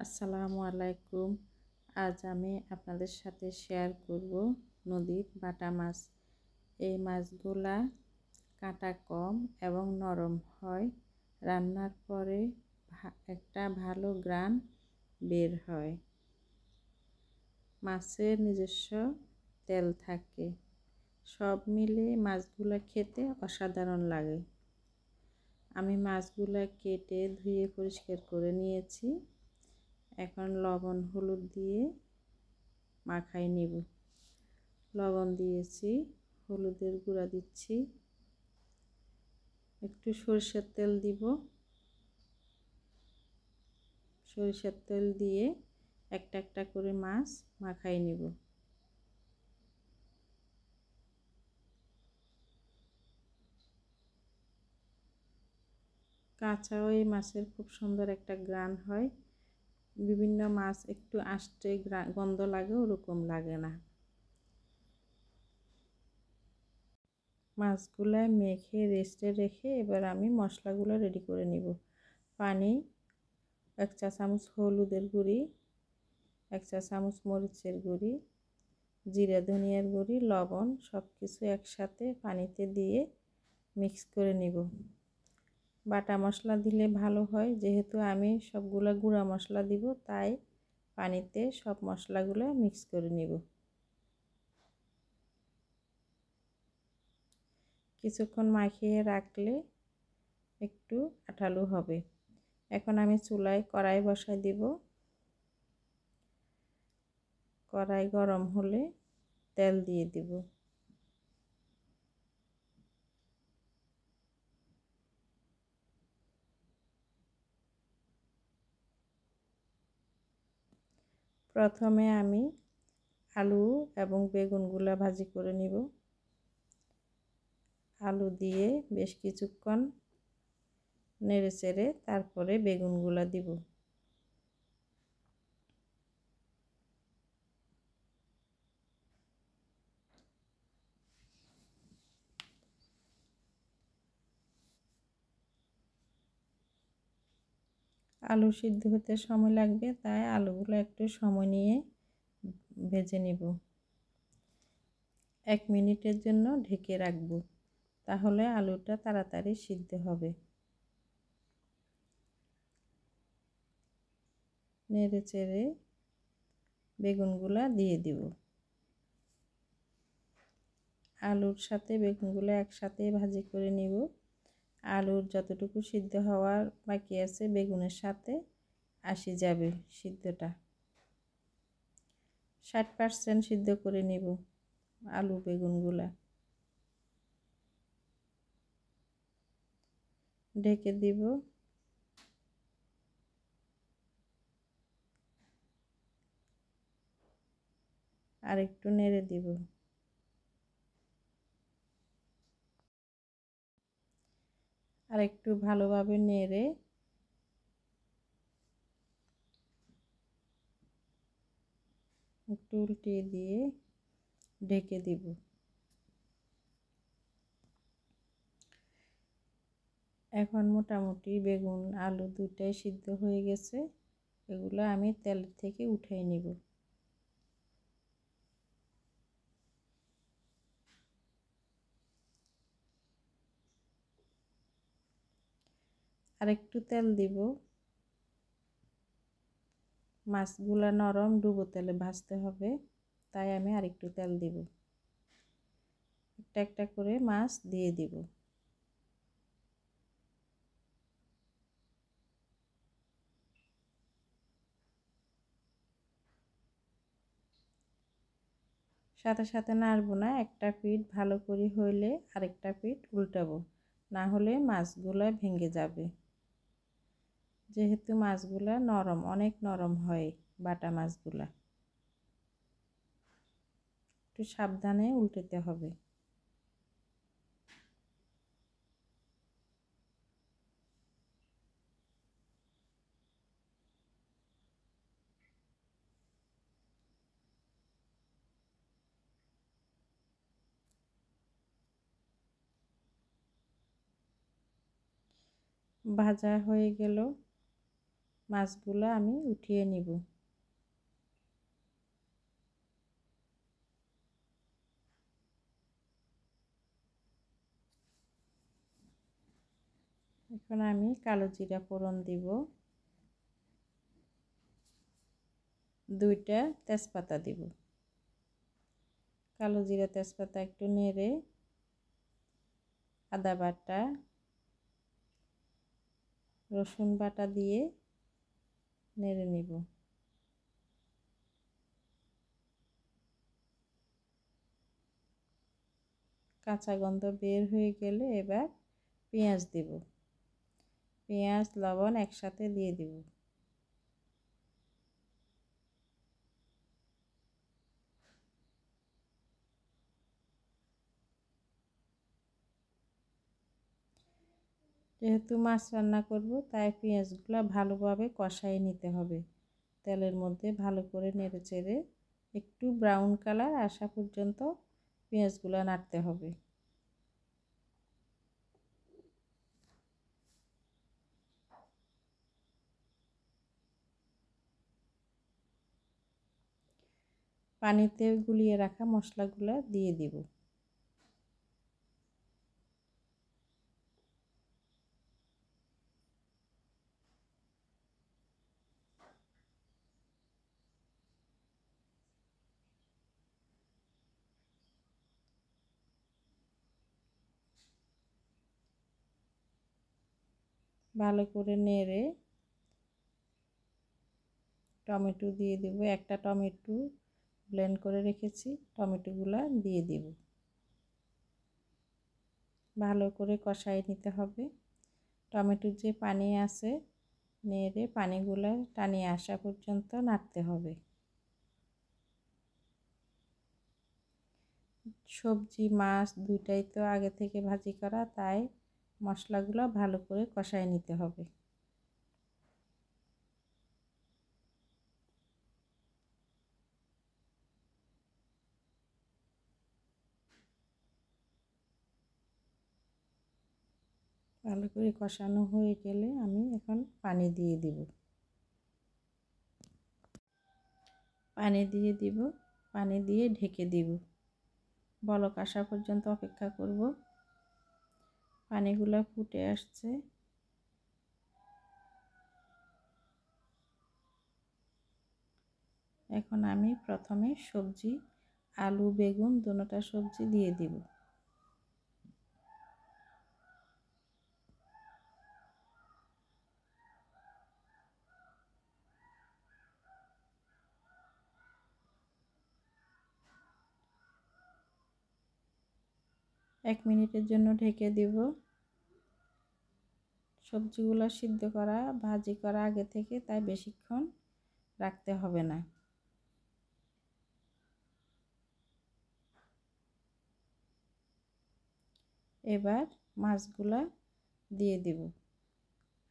আসসালামু আলাইকুম। আজ আমি আপনাদের সাথে শেয়ার করব নদীর বাটা মাছ। এই মাছগুলা কাঁটা কম এবং নরম হয়। রান্নার পরে একটা ভালো ঘ্রাণ বের হয়। মাছের নিজস্ব তেল থাকে। সব মিলে মাছগুলা খেতে অসাধারণ লাগে। আমি মাছগুলা কেটে ধুয়ে পরিষ্কার করে নিয়েছি। এখন লবণ হলুদ দিয়ে মাখাই নিব। লবণ দিয়েছি, হলুদের গুঁড়া দিচ্ছি, একটু সরিষার তেল দিব। সরিষার তেল দিয়ে একটা একটা করে মাছ মাখাই নিব। কাঁচা ওই মাছের খুব সুন্দর একটা ঘ্রাণ হয়। বিভিন্ন মাছ একটু আষ্টে গন্ধ লাগে, ওরকম লাগে না। মাছগুলা মেখে রেস্টে রেখে এবার আমি মশলাগুলো রেডি করে নিব। পানি, 1 চা চামচ হলুদের গুঁড়ি, 1 চা চামচ মরিচের গুঁড়ি, জিরা ধনিয়ার গুঁড়ি, লবণ সব কিছু একসাথে পানিতে দিয়ে মিক্স করে নিব। বাটা মশলা দিলে ভালো হয়, যেহেতু আমি সবগুলা গুঁড়া মশলা দিব, তাই পানিতে সব মশলাগুলো মিক্স করে নিব। কিছুক্ষণ মাখিয়ে রাখলে একটু আঠালো হবে। এখন আমি চুলায় কড়াই বসাই দিব। কড়াই গরম হলে তেল দিয়ে দিব। প্রথমে আমি আলু এবং বেগুনগুলা ভাজি করে নিব। আলু দিয়ে বেশ কিছুক্ষণ নেড়ে চেড়ে তারপরে বেগুনগুলা দিব। আলু সিদ্ধ হতে সময় লাগবে, তাই আলুগুলো একটু সময় নিয়ে ভেজে নিব। 1 মিনিটের জন্য ঢেকে রাখব, তাহলে আলুটা তাড়াতাড়ি সিদ্ধ হবে। নেড়ে চেড়ে বেগুনগুলা দিয়ে দিব। আলুর সাথে বেগুনগুলো একসাথে ভাজি করে নিব। আলুর যতটুকু সিদ্ধ হওয়ার বাকি আছে বেগুনের সাথে আসি যাবে সিদ্ধটা। 60% সিদ্ধ করে নিব আলু বেগুনগুলা। ঢেকে দিব। আর একটু নেড়ে দিব। আর একটু ভালোভাবে নেড়ে একটু উল্টিয়ে দিয়ে ঢেকে দিব। এখন মোটামুটি বেগুন আলু দুটাই সিদ্ধ হয়ে গেছে। এগুলো আমি তেল থেকে উঠিয়ে নিব। আর একটু তেল দিব। মাছগুলা নরম, ডুবো তেলে ভাজতে হবে, তাই আমি আর একটু তেল দিব। একটা একটা করে মাছ দিয়ে দিব। সাথে সাথে নাড়বো না, একটা পিঠ ভালো করে হইলে আরেকটা পিঠ উল্টাবো, না হলে মাছগুলা ভেঙে যাবে। যেহেতু মাছগুলা নরম, অনেক নরম হয় বাটা মাছগুলা, একটু সাবধানে উল্টাতে হবে। ভাজা হয়ে গেল, মাছগুলো আমি উঠিয়ে নিব। এখন আমি কালো জিরা ফোড়ন দিব, 2টা তেজপাতা দিব। কালো জিরা তেজপাতা একটু নেড়ে আদা বাটা রসুন বাটা দিয়ে নেড়ে নিব। কাঁচা গন্ধ বের হয়ে গেলে এবার পেঁয়াজ দিব। পেঁয়াজ লবণ একসাথে দিয়ে দিব। যেহেতু মাছ রান্না করব তাই পেঁয়াজগুলো ভালোভাবে কষাই নিতে হবে। তেলের মধ্যে ভালো করে নেড়ে চেড়ে একটু ব্রাউন কালার আসা পর্যন্ত পেঁয়াজগুলো নাড়তে হবে। পানিতে গুলিয়ে রাখা মশলাগুলো দিয়ে দিব। ভালো করে নেড়ে টমেটো দিয়ে দেব। একটা টমেটো ব্লেন্ড করে রেখেছি, টমেটোগুলো দিয়ে দেব। ভালো করে কষাই নিতে হবে। টমেটোর যে পানি আছে নেড়ে পানিগুলো টানিয়ে আসা পর্যন্ত নাড়তে হবে। সবজি মাছ দুইটাই তো আগে থেকে ভাজি করা, তাই মশলাগুলো ভালো করে কষাই নিতে হবে। ভালো করে কষানো হয়ে গেলে আমি এখন পানি দিয়ে দিব। পানি দিয়ে ঢেকে দিব। বলক আসা পর্যন্ত অপেক্ষা করব। পানিগুলো ফুটে আসছে। এখন আমি প্রথমে সবজি আলু বেগুন দুটোটা সবজি দিয়ে দিব। এক মিনিটের জন্য ঢেকে দিব। সবজিগুলো সিদ্ধ করা ভাজি করা আগে থেকে, তাই বেশিক্ষণ রাখতে হবে না। এবার মাছগুলা দিয়ে দিব।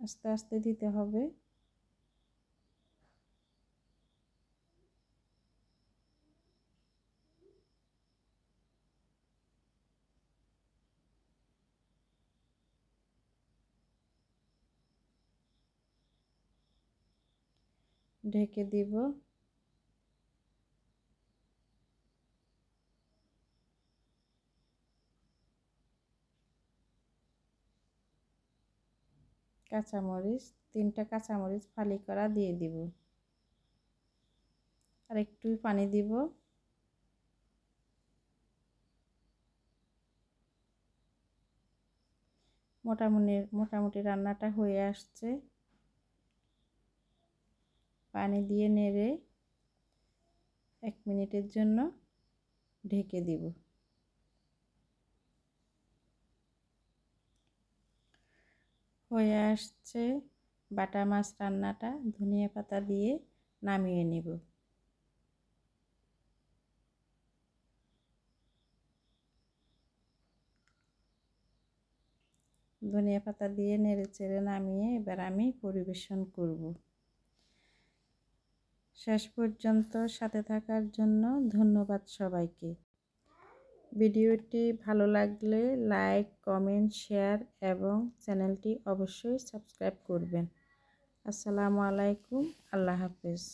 আস্তে আস্তে দিতে হবে। ঢেকে দিব। কাঁচামরিচ 3টা কাঁচামরিচ ফালি করা দিয়ে দিব। আর একটু পানি দিব। মোটামুটি রান্নাটা হয়ে আসছে। পানি দিয়ে নেড়ে 1 মিনিটের জন্য ঢেকে দিব। হয়ে আসছে বাটা মাছ রান্নাটা। ধনিয়া পাতা দিয়ে নামিয়ে নিব। ধনিয়া পাতা দিয়ে নেড়ে চেড়ে নামিয়ে এবার আমি পরিবেশন করব। শেষ পর্যন্ত সাথে থাকার জন্য ধন্যবাদ সবাইকে। ভিডিওটি ভালো লাগলে লাইক কমেন্ট শেয়ার এবং চ্যানেলটি অবশ্যই সাবস্ক্রাইব করবেন। আসসালামু আলাইকুম, আল্লাহ হাফেজ।